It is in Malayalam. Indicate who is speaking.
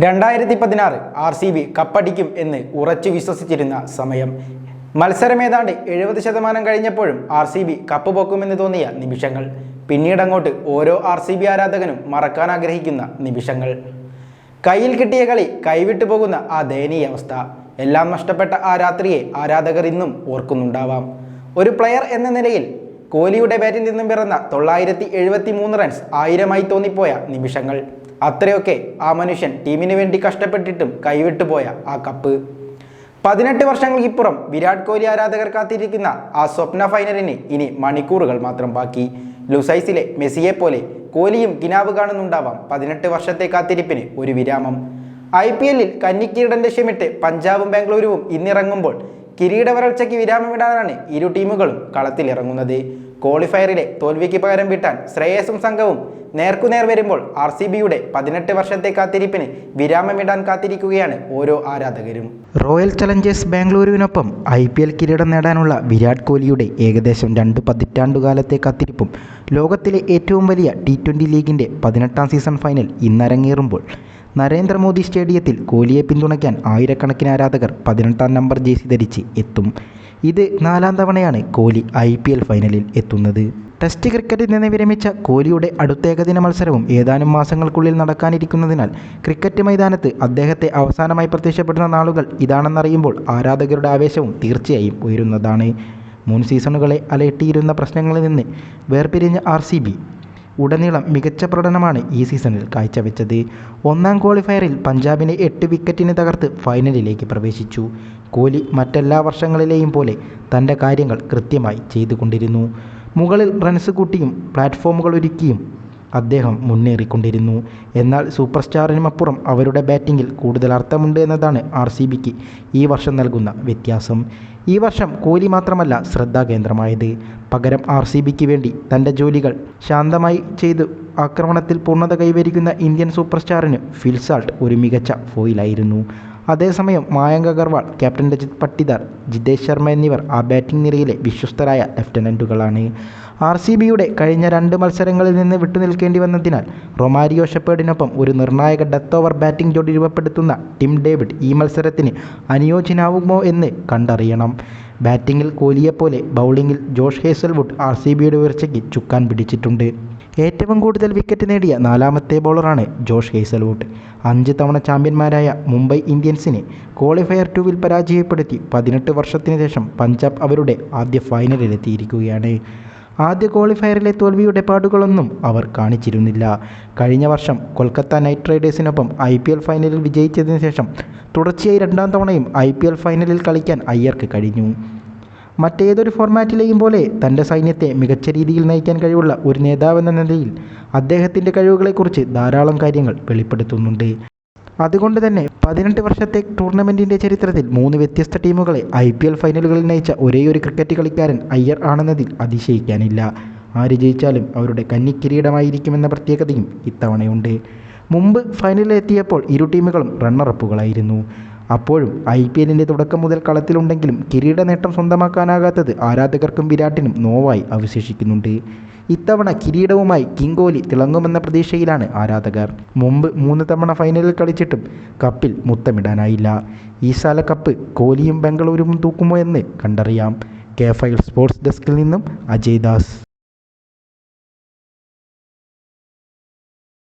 Speaker 1: 2016 RCB കപ്പടിക്കും എന്ന് ഉറച്ചു വിശ്വസിച്ചിരുന്ന സമയം. മത്സരം ഏതാണ്ട് 70% കഴിഞ്ഞപ്പോഴും RCB കപ്പ് പൊക്കുമെന്ന് തോന്നിയ നിമിഷങ്ങൾ. പിന്നീടങ്ങോട്ട് ഓരോ RCB ആരാധകനും മറക്കാൻ ആഗ്രഹിക്കുന്ന നിമിഷങ്ങൾ. കയ്യിൽ കിട്ടിയ കളി കൈവിട്ടു പോകുന്ന ആ ദയനീയ അവസ്ഥ. എല്ലാം നഷ്ടപ്പെട്ട ആ രാത്രിയെ ആരാധകർ ഇന്നും ഓർക്കുന്നുണ്ടാവാം. ഒരു പ്ലെയർ എന്ന നിലയിൽ കോഹ്ലിയുടെ ബാറ്റിൽ നിന്നും പിറന്ന 973 റൺസ് 1000 തോന്നിപ്പോയ നിമിഷങ്ങൾ. അത്രയൊക്കെ ആ മനുഷ്യൻ ടീമിന് വേണ്ടി കഷ്ടപ്പെട്ടിട്ടും കൈവിട്ടുപോയ ആ കപ്പ്. 18 വർഷങ്ങൾക്കിപ്പുറം വിരാട് കോഹ്ലി ആരാധകർ കാത്തിരിക്കുന്ന ആ സ്വപ്ന ഫൈനലിന് ഇനി മണിക്കൂറുകൾ മാത്രം ബാക്കി. ലുസൈസിലെ മെസ്സിയെ പോലെ കോഹ്ലിയും കിനാവ് കാണുന്നുണ്ടാവാം 18 വർഷത്തെ കാത്തിരിപ്പിന് ഒരു വിരാമം. IPL കന്നിക്കിരീടം ലക്ഷ്യമിട്ട് പഞ്ചാബും ബാംഗ്ലൂരുവും ഇന്നിറങ്ങുമ്പോൾ കിരീട വരൾച്ചയ്ക്ക് വിരാമമിടാനാണ് ഇരു ടീമുകളും കളത്തിലിറങ്ങുന്നത്. ക്വാളിഫയറിലെ തോൽവിക്ക് പകരം വീട്ടാൻ ശ്രേയസും സംഘവും നേർക്കുനേർ വരുമ്പോൾ RCBയുടെ 18 വർഷത്തെ കാത്തിരിപ്പിന് വിരാമമിടാൻ കാത്തിരിക്കുകയാണ് ഓരോ ആരാധകരും. റോയൽ ചലഞ്ചേഴ്സ് ബാംഗ്ലൂരുവിനൊപ്പം IPL കിരീടം നേടാനുള്ള വിരാട് കോഹ്ലിയുടെ ഏകദേശം 2 പതിറ്റാണ്ടുകാലത്തെ കാത്തിരിപ്പും ലോകത്തിലെ ഏറ്റവും വലിയ T20 ലീഗിൻ്റെ 18ാം സീസൺ ഫൈനൽ ഇന്നരങ്ങേറുമ്പോൾ നരേന്ദ്രമോദി സ്റ്റേഡിയത്തിൽ കോഹ്ലിയെ പിന്തുണയ്ക്കാൻ ആയിരക്കണക്കിന് ആരാധകർ 18ാം നമ്പർ ജേഴ്സി ധരിച്ച് എത്തും. ഇത് 4ാം തവണയാണ് കോഹ്ലി IPL ഫൈനലിൽ എത്തുന്നത്. ടെസ്റ്റ് ക്രിക്കറ്റിൽ നിന്ന് വിരമിച്ച കോഹ്ലിയുടെ അടുത്ത ഏകദിന മത്സരവും ഏതാനും മാസങ്ങൾക്കുള്ളിൽ നടക്കാനിരിക്കുന്നതിനാൽ ക്രിക്കറ്റ് മൈതാനത്ത് അദ്ദേഹത്തെ അവസാനമായി പ്രത്യക്ഷപ്പെടുന്ന നാളുകൾ ഇതാണെന്നറിയുമ്പോൾ ആരാധകരുടെ ആവേശവും തീർച്ചയായും ഉയരുന്നതാണ്. മുൻ സീസണുകളെ അലട്ടിയിരുന്ന പ്രശ്നങ്ങളിൽ നിന്ന് വേർപിരിഞ്ഞ RCB ഉടനീളം മികച്ച പ്രകടനമാണ് ഈ സീസണിൽ കാഴ്ചവെച്ചത്. 1ാം ക്വാളിഫയറിൽ പഞ്ചാബിനെ 8 വിക്കറ്റിന് തകർത്ത് ഫൈനലിലേക്ക് പ്രവേശിച്ചു. കോഹ്ലി മറ്റെല്ലാ വർഷങ്ങളിലെയും പോലെ തൻ്റെ കാര്യങ്ങൾ കൃത്യമായി ചെയ്തുകൊണ്ടിരുന്നു. മുകളിൽ റൺസ് കൂട്ടിയും പ്ലാറ്റ്ഫോമുകൾ ഒരുക്കിയും അദ്ദേഹം മുന്നേറിക്കൊണ്ടിരുന്നു. എന്നാൽ സൂപ്പർ സ്റ്റാറിനുമപ്പുറം അവരുടെ ബാറ്റിങ്ങിൽ കൂടുതൽ അർത്ഥമുണ്ട് എന്നതാണ് RCBക്ക് ഈ വർഷം നൽകുന്ന വ്യത്യാസം. ഈ വർഷം കോഹ്ലി മാത്രമല്ല ശ്രദ്ധാകേന്ദ്രമായത്. പകരം RCBക്ക് വേണ്ടി തൻ്റെ ജോലികൾ ശാന്തമായി ചെയ്തു ആക്രമണത്തിൽ പൂർണ്ണത കൈവരിക്കുന്ന ഇന്ത്യൻ സൂപ്പർ സ്റ്റാറിന് ഫിൽ സാൾട്ട് ഒരു മികച്ച ഫോയിലായിരുന്നു. അതേസമയം മായങ്ക് അഗർവാൾ, ക്യാപ്റ്റൻ രജിത് പട്ടിദാർ, ജിതേഷ് ശർമ്മ എന്നിവർ ആ ബാറ്റിംഗ് നിരയിലെ വിശ്വസ്തരായ ലെഫ്റ്റനൻറ്റുകളാണ്. RCBയുടെ കഴിഞ്ഞ 2 മത്സരങ്ങളിൽ നിന്ന് വിട്ടുനിൽക്കേണ്ടി വന്നതിനാൽ റൊമാരിയോ ഷെപ്പേർഡിനൊപ്പം ഒരു നിർണായക ഡെത്ത് ഓവർ ബാറ്റിംഗ് ജോഡി രൂപപ്പെടുത്തുന്ന ടിം ഡേവിഡ് ഈ മത്സരത്തിന് അനുയോജ്യനാവുമോ എന്ന് കണ്ടറിയണം. ബാറ്റിങ്ങിൽ കോഹ്ലിയെപ്പോലെ ബൗളിങ്ങിൽ ജോഷ് ഹേസൽവുഡ് RCBയുടെ ഉയർച്ചയ്ക്ക് ചുക്കാൻ പിടിച്ചിട്ടുണ്ട്. ഏറ്റവും കൂടുതൽ വിക്കറ്റ് നേടിയ 4ാമത്തെ ബൗളറാണ് ജോഷ് ഹേസൽവുഡ്. 5 തവണ ചാമ്പ്യന്മാരായ മുംബൈ ഇന്ത്യൻസിനെ ക്വാളിഫയർ 2-ൽ പരാജയപ്പെടുത്തി 18 വർഷത്തിന് ശേഷം പഞ്ചാബ് അവരുടെ ആദ്യ ഫൈനലിലെത്തിയിരിക്കുകയാണ്. ആദ്യ ക്വാളിഫയറിലെ തോൽവിയുടെ പാടുകളൊന്നും അവർ കാണിച്ചിരുന്നില്ല. കഴിഞ്ഞ വർഷം കൊൽക്കത്ത നൈറ്റ് റൈഡേഴ്സിനൊപ്പം IPL ഫൈനലിൽ വിജയിച്ചതിന് ശേഷം തുടർച്ചയായി 2ാം തവണയും IPL ഫൈനലിൽ കളിക്കാൻ അയ്യർക്ക് കഴിഞ്ഞു. മറ്റേതൊരു ഫോർമാറ്റിലെയും പോലെ തൻ്റെ സൈന്യത്തെ മികച്ച രീതിയിൽ നയിക്കാൻ കഴിവുള്ള ഒരു നേതാവെന്ന നിലയിൽ അദ്ദേഹത്തിൻ്റെ കഴിവുകളെക്കുറിച്ച് ധാരാളം കാര്യങ്ങൾ വെളിപ്പെടുത്തുന്നുണ്ട്. അതുകൊണ്ട് തന്നെ 18 വർഷത്തെ ടൂർണമെൻറ്റിൻ്റെ ചരിത്രത്തിൽ 3 വ്യത്യസ്ത ടീമുകളെ IPL ഫൈനലുകളിൽ നയിച്ച ഒരേയൊരു ക്രിക്കറ്റ് കളിക്കാരൻ അയ്യർ ആണെന്നതിൽ അതിശയിക്കാനില്ല. ആര് ജയിച്ചാലും അവരുടെ കന്നിക്കിരീടമായിരിക്കുമെന്ന പ്രത്യേകതയും ഇത്തവണയുണ്ട്. മുമ്പ് ഫൈനലിലെത്തിയപ്പോൾ ഇരു ടീമുകളും റണ്ണറപ്പുകളായിരുന്നു. അപ്പോഴും IPLൻ്റെ തുടക്കം മുതൽ കളത്തിലുണ്ടെങ്കിലും കിരീട നേട്ടം സ്വന്തമാക്കാനാകാത്തത് ആരാധകർക്കും വിരാട്ടിനും നോവായി അവശേഷിക്കുന്നുണ്ട്. ഇത്തവണ കിരീടവുമായി കിങ് കോഹ്ലി തിളങ്ങുമെന്ന പ്രതീക്ഷയിലാണ് ആരാധകർ. മുമ്പ് 3 തവണ ഫൈനലിൽ കളിച്ചിട്ടും കപ്പിൽ മുത്തമിടാനായില്ല. ഈ സാല കപ്പ് കോഹ്ലിയും ബംഗളൂരുവും തൂക്കുമോ എന്ന് കണ്ടറിയാം. K5 സ്പോർട്സ് ഡെസ്കിൽ നിന്നും അജയ് ദാസ്.